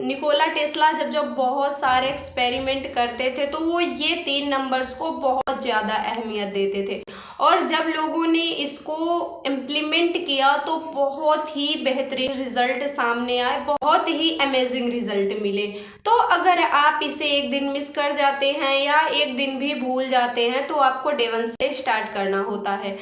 Nikola Tesla जब जब बहुत सारे एक्सपेरिमेंट करते थे तो वो ये 3 नंबर्स को बहुत ज़्यादा अहमियत देते थे, और जब लोगों ने इसको इम्प्लीमेंट किया तो बहुत ही बेहतरीन रिजल्ट सामने आए, बहुत ही अमेजिंग रिजल्ट मिले। तो अगर आप इसे एक दिन मिस कर जाते हैं या एक दिन भी भूल जाते हैं तो आपको डे 1 से स्टार्ट करना होता है।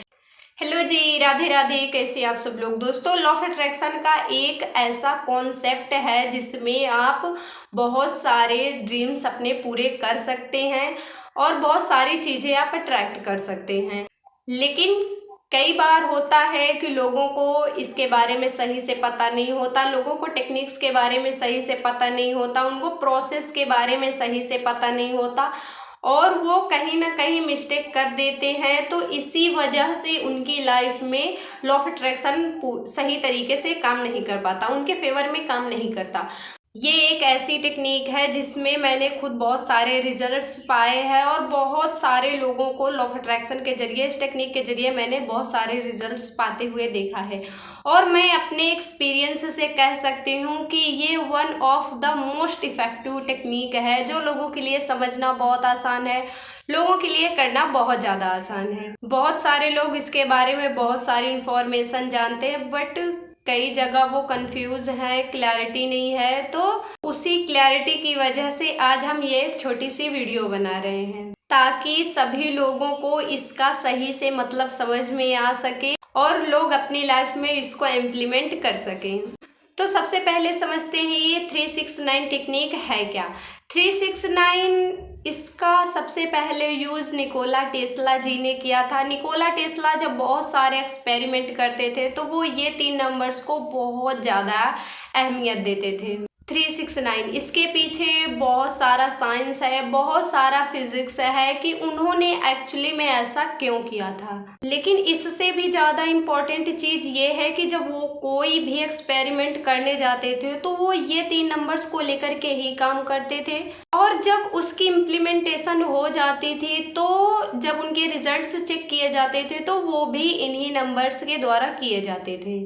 हेलो जी, राधे राधे, कैसे आप सब लोग। दोस्तों, लॉ ऑफ अट्रैक्शन का एक ऐसा कॉन्सेप्ट है जिसमें आप बहुत सारे ड्रीम्स अपने पूरे कर सकते हैं और बहुत सारी चीज़ें आप अट्रैक्ट कर सकते हैं। लेकिन कई बार होता है कि लोगों को इसके बारे में सही से पता नहीं होता, लोगों को टेक्निक्स के बारे में सही से पता नहीं होता, उनको प्रोसेस के बारे में सही से पता नहीं होता और वो कहीं ना कहीं मिस्टेक कर देते हैं। तो इसी वजह से उनकी लाइफ में लॉ ऑफ अट्रैक्शन सही तरीके से काम नहीं कर पाता, उनके फेवर में काम नहीं करता। ये एक ऐसी टेक्निक है जिसमें मैंने खुद बहुत सारे रिजल्ट्स पाए हैं और बहुत सारे लोगों को लॉ ऑफ अट्रैक्शन के जरिए, इस टेक्निक के जरिए मैंने बहुत सारे रिजल्ट्स पाते हुए देखा है। और मैं अपने एक्सपीरियंस से कह सकती हूँ कि ये one of the most effective technique है जो लोगों के लिए समझना बहुत आसान है, लोगों के लिए करना बहुत ज़्यादा आसान है। बहुत सारे लोग इसके बारे में बहुत सारी इंफॉर्मेशन जानते हैं बट कई जगह वो कंफ्यूज है, क्लैरिटी नहीं है। तो उसी क्लैरिटी की वजह से आज हम ये एक छोटी सी वीडियो बना रहे हैं ताकि सभी लोगों को इसका सही से मतलब समझ में आ सके और लोग अपनी लाइफ में इसको इम्प्लीमेंट कर सकें। तो सबसे पहले समझते हैं ये 369 टेक्निक है क्या। 369 इसका सबसे पहले यूज़ निकोला टेस्ला जी ने किया था। निकोला टेस्ला जब बहुत सारे एक्सपेरिमेंट करते थे तो वो ये 3 नंबर्स को बहुत ज़्यादा अहमियत देते थे। 369 इसके पीछे बहुत सारा साइंस है, बहुत सारा फिजिक्स है कि उन्होंने एक्चुअली में ऐसा क्यों किया था। लेकिन इससे भी ज़्यादा इम्पोर्टेंट चीज़ ये है कि जब वो कोई भी एक्सपेरिमेंट करने जाते थे तो वो ये 3 नंबर्स को लेकर के ही काम करते थे और जब उसकी इम्प्लीमेंटेशन हो जाती थी तो जब उनके रिजल्ट्स चेक किए जाते थे तो वो भी इन्हीं नंबर्स के द्वारा किए जाते थे।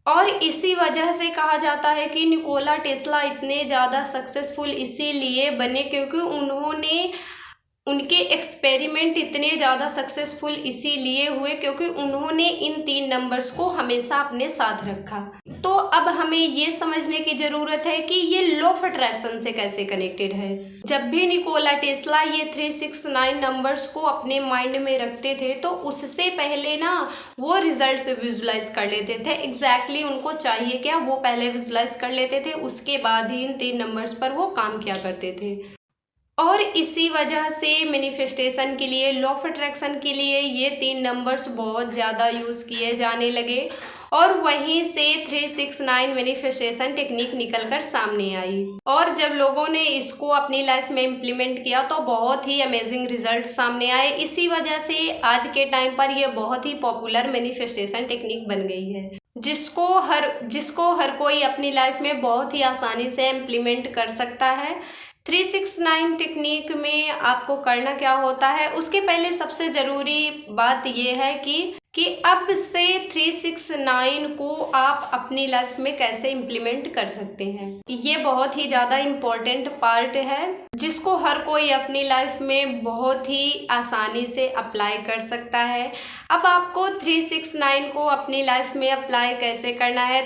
और इसी वजह से कहा जाता है कि निकोला टेस्ला इतने ज़्यादा सक्सेसफुल इसीलिए बने क्योंकि उनके एक्सपेरिमेंट इतने ज़्यादा सक्सेसफुल इसीलिए हुए क्योंकि उन्होंने इन 3 नंबर्स को हमेशा अपने साथ रखा। तो अब हमें ये समझने की ज़रूरत है कि ये लॉ ऑफ अट्रैक्शन से कैसे कनेक्टेड है। जब भी निकोला टेस्ला ये 369 नंबर्स को अपने माइंड में रखते थे तो उससे पहले ना वो रिजल्ट से विजुलाइज कर लेते थे। एग्जैक्टली उनको चाहिए क्या वो पहले विजुलाइज कर लेते थे, उसके बाद ही इन 3 नंबर्स पर वो काम किया करते थे। और इसी वजह से मैनिफेस्टेशन के लिए, लॉ ऑफ अट्रैक्शन के लिए ये 3 नंबर्स बहुत ज़्यादा यूज़ किए जाने लगे और वहीं से 369 मैनिफेस्टेशन टेक्निक निकलकर सामने आई। और जब लोगों ने इसको अपनी लाइफ में इम्प्लीमेंट किया तो बहुत ही अमेजिंग रिजल्ट सामने आए। इसी वजह से आज के टाइम पर यह बहुत ही पॉपुलर मैनिफेस्टेशन टेक्निक बन गई है जिसको हर कोई अपनी लाइफ में बहुत ही आसानी से इम्प्लीमेंट कर सकता है। 369 टेक्निक में आपको करना क्या होता है, उसके पहले सबसे ज़रूरी बात यह है कि अब से 369 को आप अपनी लाइफ में कैसे इम्प्लीमेंट कर सकते हैं। ये बहुत ही ज़्यादा इम्पोर्टेंट पार्ट है जिसको हर कोई अपनी लाइफ में बहुत ही आसानी से अप्लाई कर सकता है। अब आपको 369 को अपनी लाइफ में अप्लाई कैसे करना है।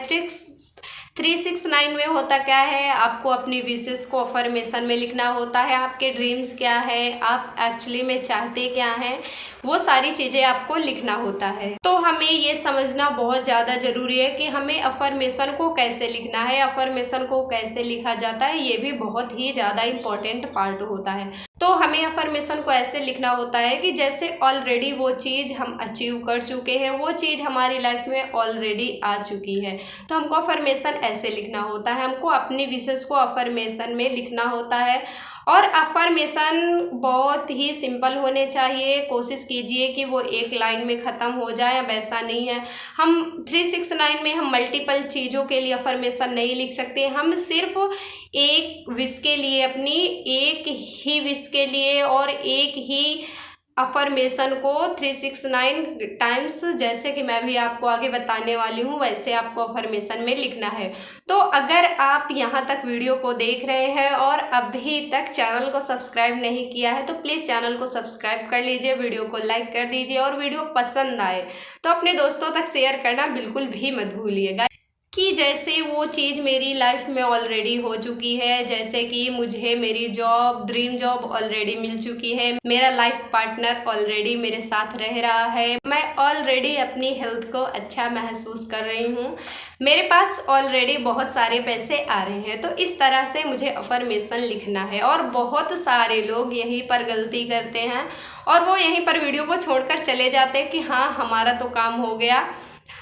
369 में होता क्या है, आपको अपनी विशेस को अफर्मेशन में लिखना होता है। आपके ड्रीम्स क्या है, आप एक्चुअली में चाहते क्या हैं, वो सारी चीज़ें आपको लिखना होता है। तो हमें ये समझना बहुत ज़्यादा ज़रूरी है कि हमें अफर्मेशन को कैसे लिखना है, अफर्मेशन को कैसे लिखा जाता है, ये भी बहुत ही ज़्यादा इम्पोर्टेंट पार्ट होता है। तो हमें अफर्मेशन को ऐसे लिखना होता है कि जैसे ऑलरेडी वो चीज़ हम अचीव कर चुके हैं, वो चीज़ हमारी लाइफ में ऑलरेडी आ चुकी है। तो हमको अफर्मेशन ऐसे लिखना होता है, हमको अपनी विशेस को अफर्मेशन में लिखना होता है। और अफर्मेशन बहुत ही सिंपल होने चाहिए। कोशिश कीजिए कि वो एक लाइन में ख़त्म हो जाए, वैसा नहीं है। हम 369 में हम मल्टीपल चीज़ों के लिए अफर्मेशन नहीं लिख सकते। हम सिर्फ एक विश के लिए, अपनी एक ही विश के लिए और एक ही अफर्मेशन को 369 टाइम्स, जैसे कि मैं भी आपको आगे बताने वाली हूँ, वैसे आपको अफर्मेशन में लिखना है। तो अगर आप यहाँ तक वीडियो को देख रहे हैं और अभी तक चैनल को सब्सक्राइब नहीं किया है तो प्लीज़ चैनल को सब्सक्राइब कर लीजिए, वीडियो को लाइक कर दीजिए और वीडियो पसंद आए तो अपने दोस्तों तक शेयर करना बिल्कुल भी मत भूलिएगा। कि जैसे वो चीज़ मेरी लाइफ में ऑलरेडी हो चुकी है, जैसे कि मुझे मेरी जॉब, ड्रीम जॉब ऑलरेडी मिल चुकी है, मेरा लाइफ पार्टनर ऑलरेडी मेरे साथ रह रहा है, मैं ऑलरेडी अपनी हेल्थ को अच्छा महसूस कर रही हूँ, मेरे पास ऑलरेडी बहुत सारे पैसे आ रहे हैं। तो इस तरह से मुझे अफर्मेशन लिखना है। और बहुत सारे लोग यहीं पर गलती करते हैं और वो यहीं पर वीडियो को छोड़कर चले जाते हैं कि हाँ हमारा तो काम हो गया,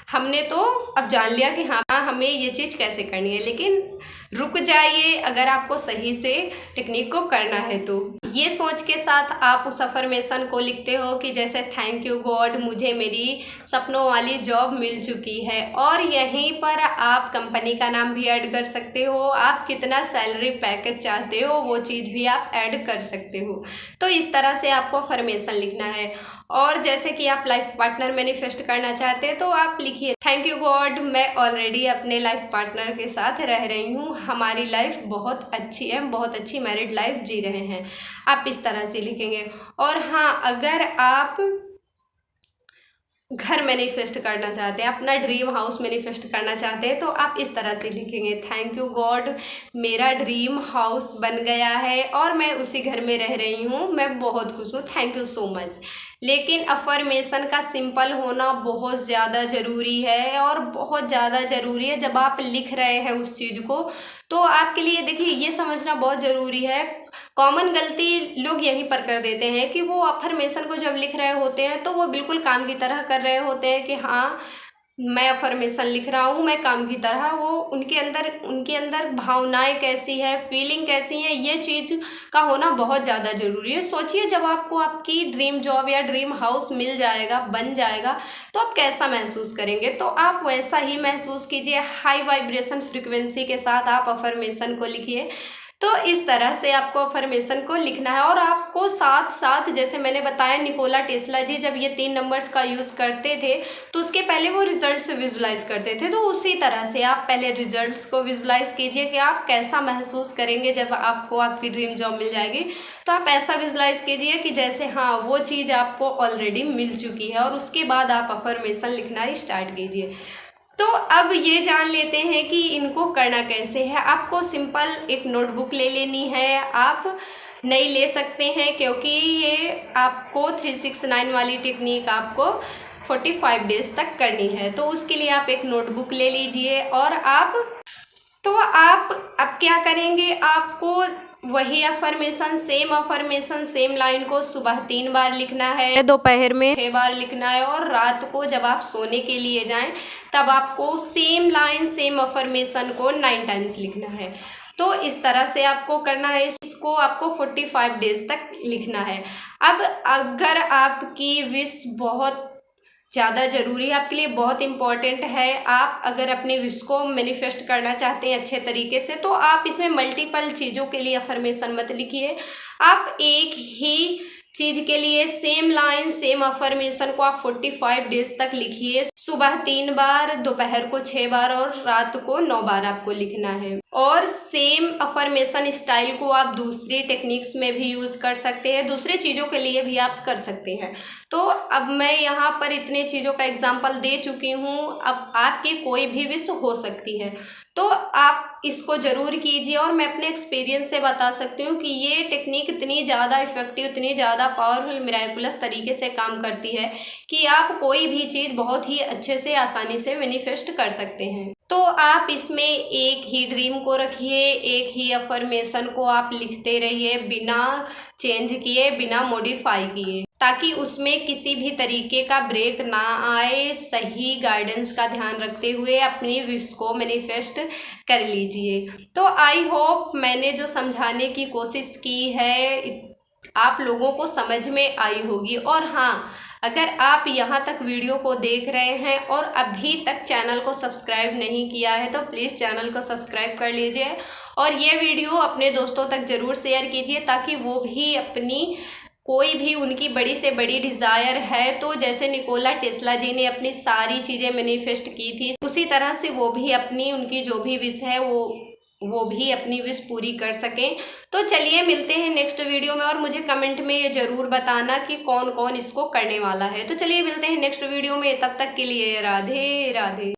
हमने तो अब जान लिया कि हाँ हमें ये चीज़ कैसे करनी है। लेकिन रुक जाइए, अगर आपको सही से टेक्निक को करना है तो ये सोच के साथ आप उस अफर्मेशन को लिखते हो कि जैसे थैंक यू गॉड, मुझे मेरी सपनों वाली जॉब मिल चुकी है। और यहीं पर आप कंपनी का नाम भी ऐड कर सकते हो, आप कितना सैलरी पैकेज चाहते हो वो चीज़ भी आप ऐड कर सकते हो। तो इस तरह से आपको अफर्मेशन लिखना है। और जैसे कि आप लाइफ पार्टनर मैनिफेस्ट करना चाहते हैं तो आप लिखिए थैंक यू गॉड, मैं ऑलरेडी अपने लाइफ पार्टनर के साथ रह रही हूँ, हमारी लाइफ बहुत अच्छी है, बहुत अच्छी मैरिड लाइफ जी रहे हैं। आप इस तरह से लिखेंगे। और हाँ, अगर आप घर मैनिफेस्ट करना चाहते हैं, अपना ड्रीम हाउस मैनिफेस्ट करना चाहते हैं तो आप इस तरह से लिखेंगे थैंक यू गॉड, मेरा ड्रीम हाउस बन गया है और मैं उसी घर में रह रही हूँ, मैं बहुत खुश हूँ, थैंक यू सो मच। लेकिन अफर्मेशन का सिंपल होना बहुत ज़्यादा ज़रूरी है और बहुत ज़्यादा ज़रूरी है। जब आप लिख रहे हैं उस चीज़ को तो आपके लिए देखिए ये समझना बहुत ज़रूरी है। कॉमन गलती लोग यहीं पर कर देते हैं कि वो अफर्मेशन को जब लिख रहे होते हैं तो वो बिल्कुल काम की तरह कर रहे होते हैं कि हाँ मैं अफर्मेशन लिख रहा हूँ, मैं काम की तरह। वो उनके अंदर भावनाएं कैसी है, फीलिंग कैसी है, ये चीज़ का होना बहुत ज़्यादा ज़रूरी है। सोचिए जब आपको आपकी ड्रीम जॉब या ड्रीम हाउस मिल जाएगा, बन जाएगा, तो आप कैसा महसूस करेंगे। तो आप वैसा ही महसूस कीजिए, हाई वाइब्रेशन फ्रिक्वेंसी के साथ आप अफर्मेशन को लिखिए। तो इस तरह से आपको अफर्मेशन को लिखना है। और आपको साथ साथ जैसे मैंने बताया निकोला टेस्ला जी जब ये 3 नंबर्स का यूज़ करते थे तो उसके पहले वो रिजल्ट्स विजुलाइज करते थे। तो उसी तरह से आप पहले रिजल्ट्स को विजुलाइज कीजिए कि आप कैसा महसूस करेंगे जब आपको आपकी ड्रीम जॉब मिल जाएगी। तो आप ऐसा विजुलाइज कीजिए कि जैसे हाँ वो चीज़ आपको ऑलरेडी मिल चुकी है और उसके बाद आप अफर्मेशन लिखना स्टार्ट कीजिए। तो अब ये जान लेते हैं कि इनको करना कैसे है। आपको सिंपल एक नोटबुक ले लेनी है, आप नहीं ले सकते हैं क्योंकि ये आपको 369 वाली टेक्निक आपको 45 डेज तक करनी है। तो उसके लिए आप एक नोटबुक ले लीजिए और आप अब क्या करेंगे, आपको वही अफर्मेशन सेम लाइन को सुबह 3 बार लिखना है, दोपहर में 6 बार लिखना है और रात को जब आप सोने के लिए जाएं तब आपको सेम लाइन सेम अफर्मेशन को 9 टाइम्स लिखना है। तो इस तरह से आपको करना है, इसको आपको 45 डेज तक लिखना है। अब अगर आपकी विश बहुत ज़्यादा ज़रूरी है, आपके लिए बहुत इम्पॉर्टेंट है, आप अगर अपने विश को मैनिफेस्ट करना चाहते हैं अच्छे तरीके से तो आप इसमें मल्टीपल चीज़ों के लिए अफर्मेशन मत लिखिए। आप एक ही चीज़ के लिए सेम लाइन सेम अफर्मेशन को आप 45 डेज तक लिखिए। सुबह 3 बार, दोपहर को 6 बार और रात को 9 बार आपको लिखना है। और सेम अफर्मेशन स्टाइल को आप दूसरी टेक्निक्स में भी यूज़ कर सकते हैं, दूसरे चीज़ों के लिए भी आप कर सकते हैं। तो अब मैं यहाँ पर इतने चीज़ों का एग्जाम्पल दे चुकी हूँ, अब आपकी कोई भी विश हो सकती है तो आप इसको ज़रूर कीजिए। और मैं अपने एक्सपीरियंस से बता सकती हूँ कि ये टेक्निक इतनी ज़्यादा इफ़ेक्टिव, इतनी ज़्यादा पावरफुल, मिरेकुलस तरीके से काम करती है कि आप कोई भी चीज़ बहुत ही अच्छे से आसानी से मैनिफेस्ट कर सकते हैं। तो आप इसमें एक ही ड्रीम को रखिए, एक ही अफर्मेशन को आप लिखते रहिए बिना चेंज किए, बिना मॉडिफाई किए, ताकि उसमें किसी भी तरीके का ब्रेक ना आए। सही गाइडेंस का ध्यान रखते हुए अपनी विश को मैनिफेस्ट कर लीजिए। तो आई होप मैंने जो समझाने की कोशिश की है आप लोगों को समझ में आई होगी। और हाँ, अगर आप यहाँ तक वीडियो को देख रहे हैं और अभी तक चैनल को सब्सक्राइब नहीं किया है तो प्लीज़ चैनल को सब्सक्राइब कर लीजिए और ये वीडियो अपने दोस्तों तक ज़रूर शेयर कीजिए ताकि वो भी अपनी कोई भी उनकी बड़ी से बड़ी डिज़ायर है, तो जैसे निकोला टेस्ला जी ने अपनी सारी चीज़ें मैनिफेस्ट की थी, उसी तरह से वो भी अपनी उनकी जो भी विश है वो भी अपनी विश पूरी कर सकें। तो चलिए मिलते हैं नेक्स्ट वीडियो में, और मुझे कमेंट में ये ज़रूर बताना कि कौन कौन इसको करने वाला है। तो चलिए मिलते हैं नेक्स्ट वीडियो में, तब तक के लिए राधे राधे।